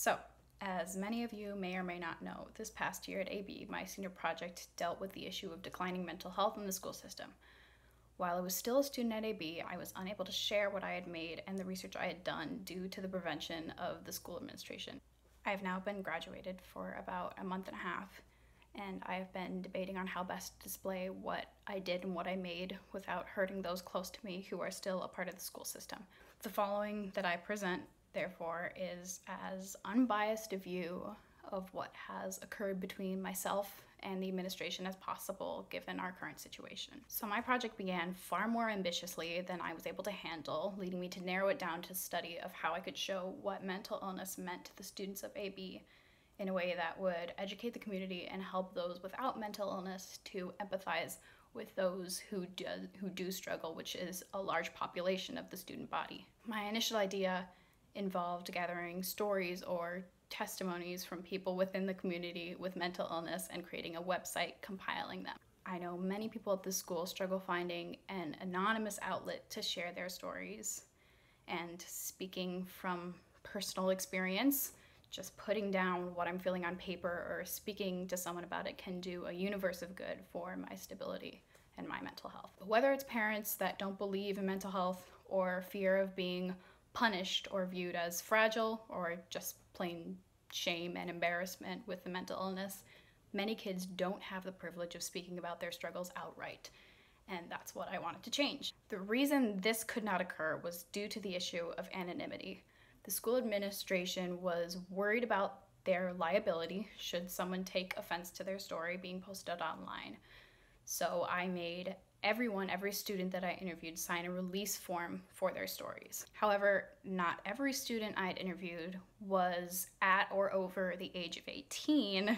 So, as many of you may or may not know, this past year at AB, my senior project dealt with the issue of declining mental health in the school system. While I was still a student at AB, I was unable to share what I had made and the research I had done due to the prevention of the school administration. I have now been graduated for about a month and a half, and I have been debating on how best to display what I did and what I made without hurting those close to me who are still a part of the school system. The following that I present, therefore, is as unbiased a view of what has occurred between myself and the administration as possible given our current situation. So my project began far more ambitiously than I was able to handle, leading me to narrow it down to study of how I could show what mental illness meant to the students of AB in a way that would educate the community and help those without mental illness to empathize with those who do struggle, which is a large population of the student body. My initial idea involved gathering stories or testimonies from people within the community with mental illness and creating a website compiling them. I know many people at this school struggle finding an anonymous outlet to share their stories, and speaking from personal experience, just putting down what I'm feeling on paper or speaking to someone about it can do a universe of good for my stability and my mental health. Whether it's parents that don't believe in mental health or fear of being punished or viewed as fragile or just plain shame and embarrassment with the mental illness, many kids don't have the privilege of speaking about their struggles outright, and that's what I wanted to change. The reason this could not occur was due to the issue of anonymity. The school administration was worried about their liability should someone take offense to their story being posted online. So I made every student that I interviewed sign a release form for their stories. However, not every student I had interviewed was at or over the age of 18,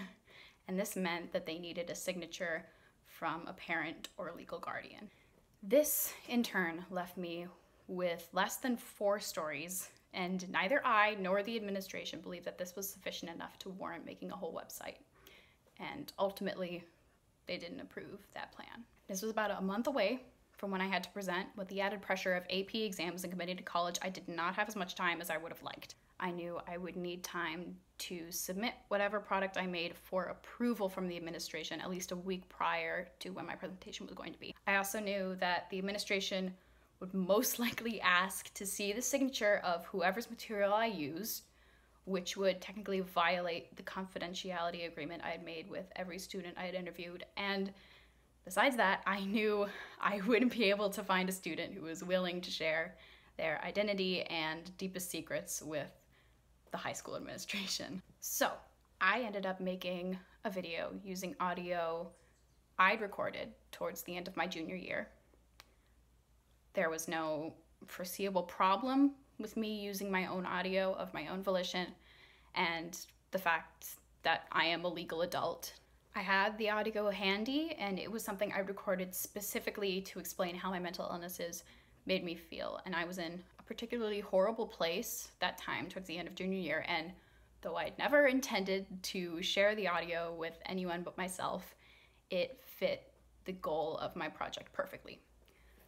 and this meant that they needed a signature from a parent or legal guardian. This, in turn, left me with less than 4 stories, and neither I nor the administration believed that this was sufficient enough to warrant making a whole website. And ultimately, they didn't approve that plan. This was about a month away from when I had to present. With the added pressure of AP exams and committing to college, I did not have as much time as I would have liked. I knew I would need time to submit whatever product I made for approval from the administration at least a week prior to when my presentation was going to be. I also knew that the administration would most likely ask to see the signature of whoever's material I used, which would technically violate the confidentiality agreement I had made with every student I had interviewed. And besides that, I knew I wouldn't be able to find a student who was willing to share their identity and deepest secrets with the high school administration. So I ended up making a video using audio I'd recorded towards the end of my junior year. There was no foreseeable problem with me using my own audio of my own volition and the fact that I am a legal adult. I had the audio handy, and it was something I recorded specifically to explain how my mental illnesses made me feel. And I was in a particularly horrible place that time towards the end of junior year, and though I'd never intended to share the audio with anyone but myself, it fit the goal of my project perfectly.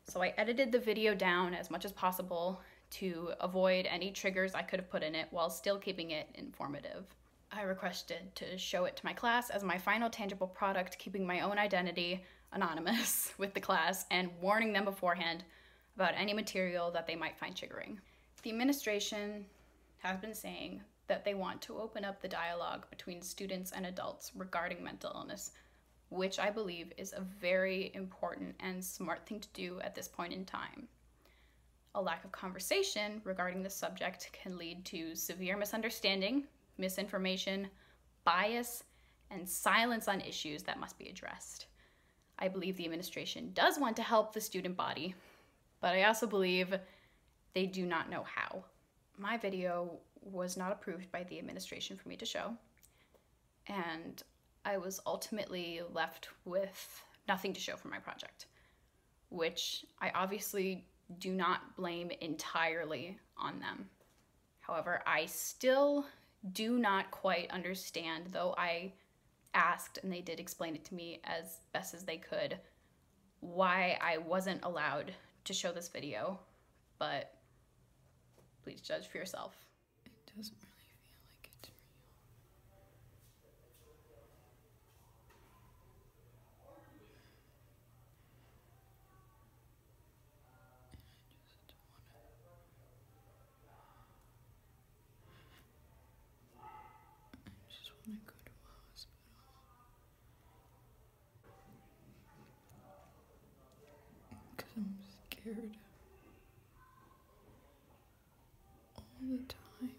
So I edited the video down as much as possible to avoid any triggers I could have put in it while still keeping it informative. I requested to show it to my class as my final tangible product, keeping my own identity anonymous with the class and warning them beforehand about any material that they might find triggering. The administration has been saying that they want to open up the dialogue between students and adults regarding mental illness, which I believe is a very important and smart thing to do at this point in time. A lack of conversation regarding this subject can lead to severe misunderstanding, misinformation, bias, and silence on issues that must be addressed. I believe the administration does want to help the student body, but I also believe they do not know how. My video was not approved by the administration for me to show, and I was ultimately left with nothing to show for my project, which I obviously do not blame entirely on them. However, I still do not quite understand, though I asked and they did explain it to me as best as they could, why I wasn't allowed to show this video, but please judge for yourself. It doesn't really feel like it to tired all the time.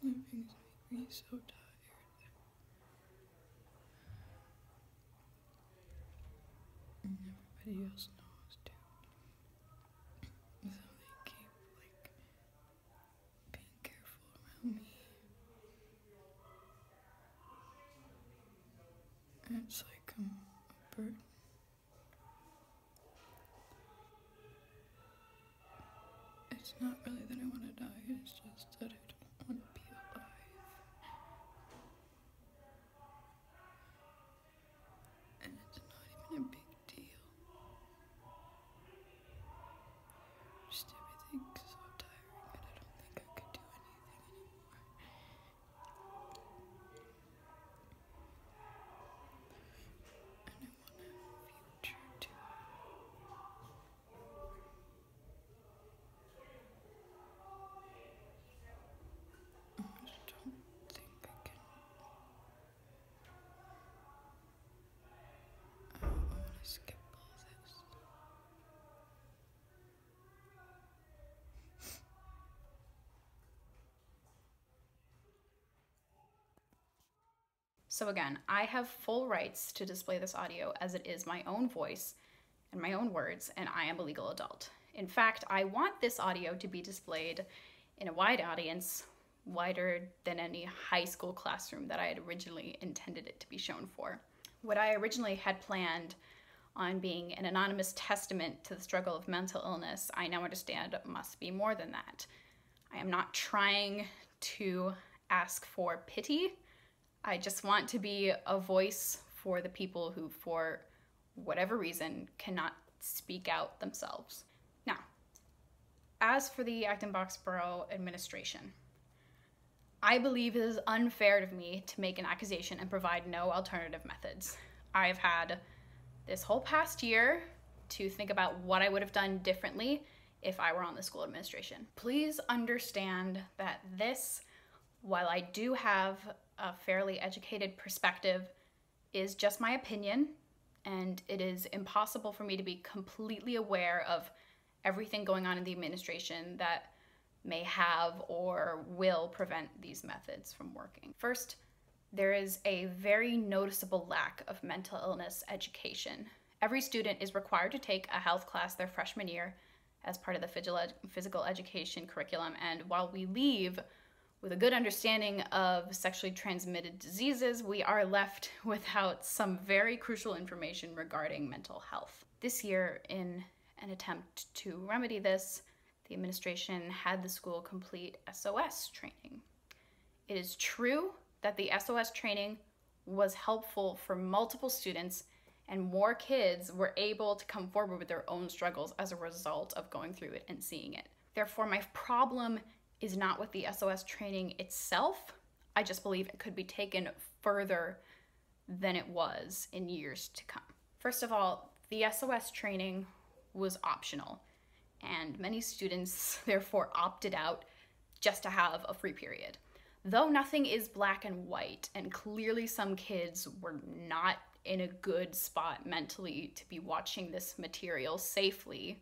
And it makes me so tired. And everybody else knows too. So they keep being careful around me. And it's like I'm a burden. It's not really that I want to die, it's just that I don't want to be alive. And it's not even a big deal. Just everything's so tiring and I don't think I could do anything anymore. And I want to have a future too. I just don't think I can. I want to skip all this. So again, I have full rights to display this audio as it is my own voice and my own words, and I am a legal adult. In fact, I want this audio to be displayed in a wide audience, wider than any high school classroom that I had originally intended it to be shown for. What I originally had planned on being an anonymous testament to the struggle of mental illness, I now understand must be more than that. I am not trying to ask for pity. I just want to be a voice for the people who, for whatever reason, cannot speak out themselves. Now, as for the Acton-Box Borough administration, I believe it is unfair of me to make an accusation and provide no alternative methods. I've had this whole past year to think about what I would have done differently if I were on the school administration. Please understand that this, while I do have a fairly educated perspective, is just my opinion, and it is impossible for me to be completely aware of everything going on in the administration that may have or will prevent these methods from working. First, there is a very noticeable lack of mental illness education. Every student is required to take a health class their freshman year as part of the physical education curriculum, and while we leave with a good understanding of sexually transmitted diseases, we are left without some very crucial information regarding mental health. This year, in an attempt to remedy this, the administration had the school complete SOS training. It is true that the SOS training was helpful for multiple students, and more kids were able to come forward with their own struggles as a result of going through it and seeing it. Therefore, my problem is not with the SOS training itself. I just believe it could be taken further than it was in years to come. First of all, the SOS training was optional, and many students therefore opted out just to have a free period. Though nothing is black and white, and clearly some kids were not in a good spot mentally to be watching this material safely,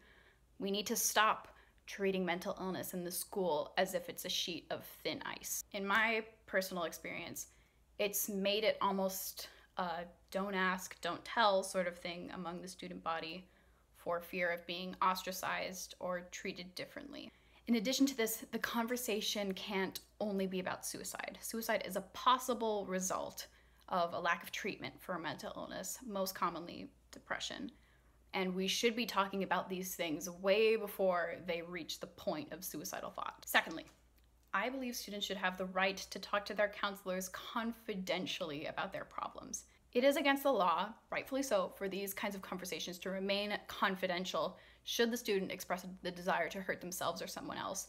we need to stop treating mental illness in the school as if it's a sheet of thin ice. In my personal experience, it's made it almost a don't ask, don't tell sort of thing among the student body for fear of being ostracized or treated differently. In addition to this, the conversation can't only be about suicide. Suicide is a possible result of a lack of treatment for mental illness, most commonly depression. And we should be talking about these things way before they reach the point of suicidal thought. Secondly, I believe students should have the right to talk to their counselors confidentially about their problems. It is against the law, rightfully so, for these kinds of conversations to remain confidential should the student express the desire to hurt themselves or someone else.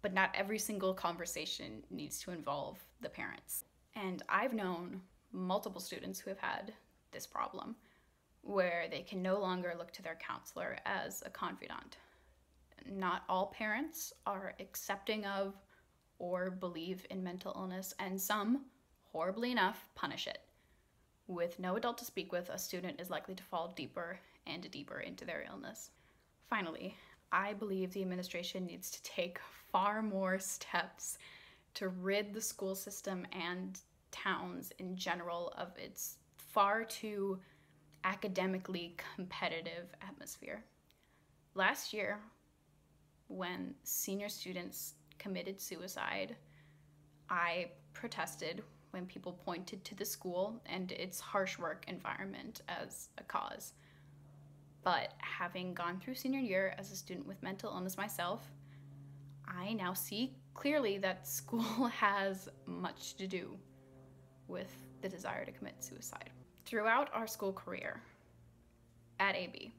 But not every single conversation needs to involve the parents. And I've known multiple students who have had this problem, where they can no longer look to their counselor as a confidant. Not all parents are accepting of or believe in mental illness, and some horribly enough, punish it. With no adult to speak with, a student is likely to fall deeper and deeper into their illness. Finally, I believe the administration needs to take far more steps to rid the school system and towns in general of its far too academically competitive atmosphere. Last year, when senior students committed suicide, I protested when people pointed to the school and its harsh work environment as a cause. But having gone through senior year as a student with mental illness myself, I now see clearly that school has much to do with the desire to commit suicide. Throughout our school career at AB,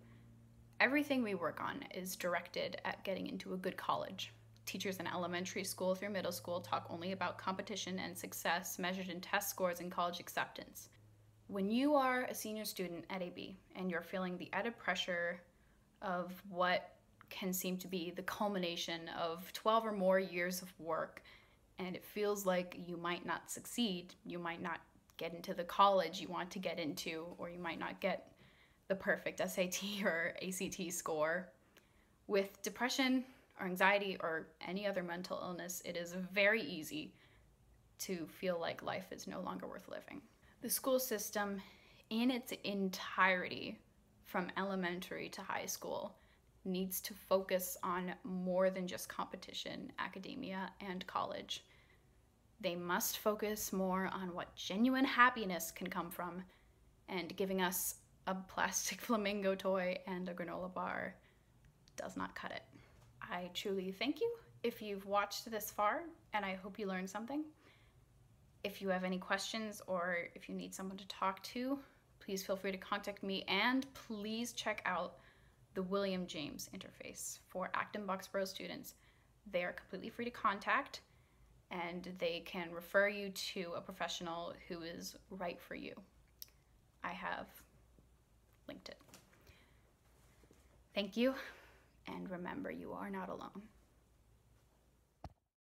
everything we work on is directed at getting into a good college. Teachers in elementary school through middle school talk only about competition and success measured in test scores and college acceptance. When you are a senior student at AB and you're feeling the added pressure of what can seem to be the culmination of 12 or more years of work, and it feels like you might not succeed, you might not get into the college you want to get into, or you might not get the perfect SAT or ACT score. With depression or anxiety or any other mental illness, it is very easy to feel like life is no longer worth living. The school system in its entirety, from elementary to high school, needs to focus on more than just competition, academia, and college. They must focus more on what genuine happiness can come from, and giving us a plastic flamingo toy and a granola bar does not cut it. I truly thank you if you've watched this far, and I hope you learned something. If you have any questions or if you need someone to talk to, please feel free to contact me, and please check out the William James interface for Acton Boxborough students. They are completely free to contact, and they can refer you to a professional who is right for you. I have linked it. Thank you, and remember, you are not alone.